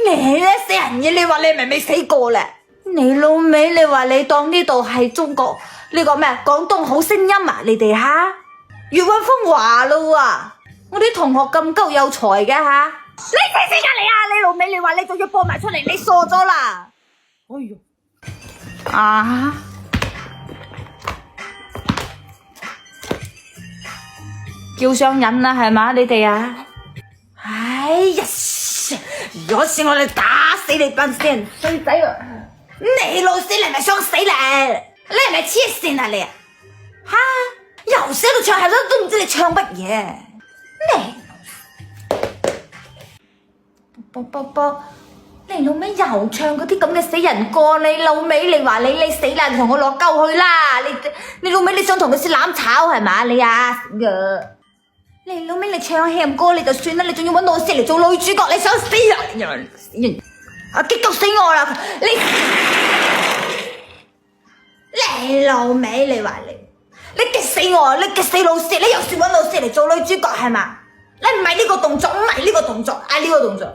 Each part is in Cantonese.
你呢死人嘢，你話你咪未死過咧？你老味，你話你當呢度係中國呢個咩廣東好聲音啊？你哋吓粵韻風華咯啊！我啲同學咁高有才嘅吓，你死死㗎你啊！你老味，你話你仲要播埋出嚟，你傻咗啦！哎喲啊！叫上癮啦係嘛？你哋啊！哎呀！有時我哋打死你班死人衰仔啊！你老死你係咪想死咧？你係咪黐線啊你？吓，由細到唱係都唔知你唱乜嘢？你你老味又唱嗰啲咁嘅死人歌，你老味你話你死啦，你同我落鳩去啦！你老味你想同佢先攬炒係嘛你啊？你老味你唱喊歌你就算啦，你仲要搵老師嚟做女主角，你想死啊！啊激到死我啦！你老味你話你激死我，你激死老師，你又算搵老師嚟做女主角係嘛？你唔係呢個動作，唔係呢個動作，啊呢個動作。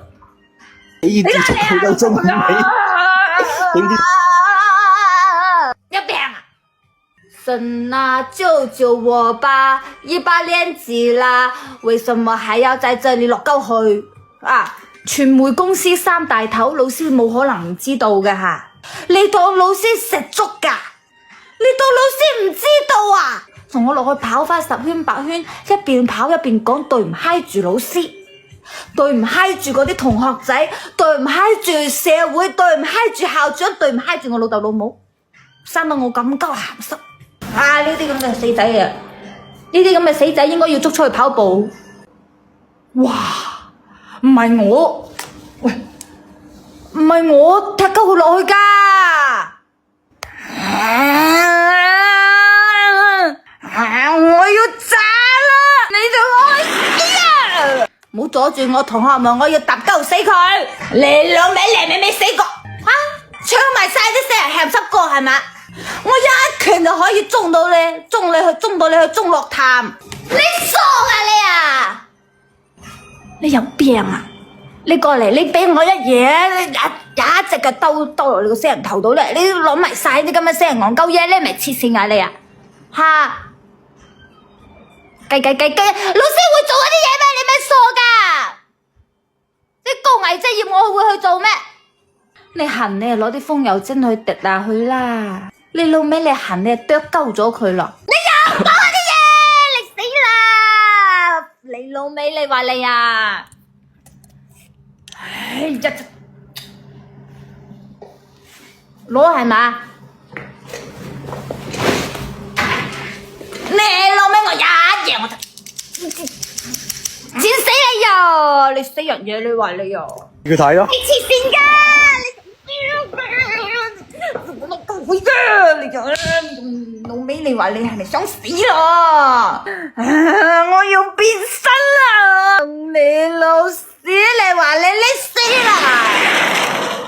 你自從去到中美，有病啊！神啊，救救我吧！18年級啦，為什麼還要在這裡落鳩去啊？傳媒公司三大頭，老師冇可能唔知道嘅吓。你當老師食粥噶？你當老師唔知道啊？同我落去跑翻10圈8圈，一邊跑一邊講對唔嗨住老師，對唔嗨住嗰啲同學仔，對唔嗨住社會，對唔嗨住校長，對唔嗨住我老豆老母，生到我咁鳩鹹濕。啊！呢啲咁嘅死仔啊，呢啲咁嘅死仔應該要捉出去跑步。哇！唔係我，喂，唔係我踢鳩佢落去㗎。我要炸啦！你就開始啊！唔好阻住我同學們，我要揼鳩死佢！你老味你未死過啊？唱埋晒啲死人鹹濕歌係嘛？我一拳就可以中到你，中到你去中樂潭。你傻啊你啊！你有病啊！你過嚟，你俾我一嘢，你一隻腳兜落你個死人頭度咧！你攞埋晒啲咁嘅死人戇鳩嘢，你係咪黐線啊你啊？吓！計，老師會做嗰啲嘢咩？你咪傻噶！啲高危職業我會去做咩？你痕你就攞啲風油精去滴下去啦！你老味你痕你就剁鳩咗佢咯！你又講嗰啲嘢，你死啦！你老味你話你啊！唉呀！攞係嘛？你老味我一嘢我就剪死你呀！你死人嘢你話你呀？佢睇咯。你黐線㗎！會㗎，你就老味，你話你係咪想死啦？我要變身啦！你老屎，你話你死啦！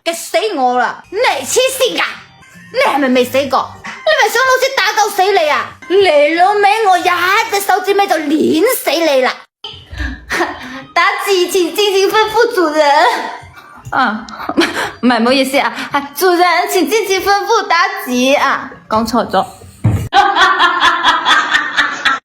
激死我啦！你黐線㗎！你係咪未死過？你咪想老師打鳩死你啊？你老味，我一隻手指尾就碾死你啦！打字請進行吩咐主人。啊，唔係，唔好意思啊，係主人請積極吩咐妲己啊，講錯咗。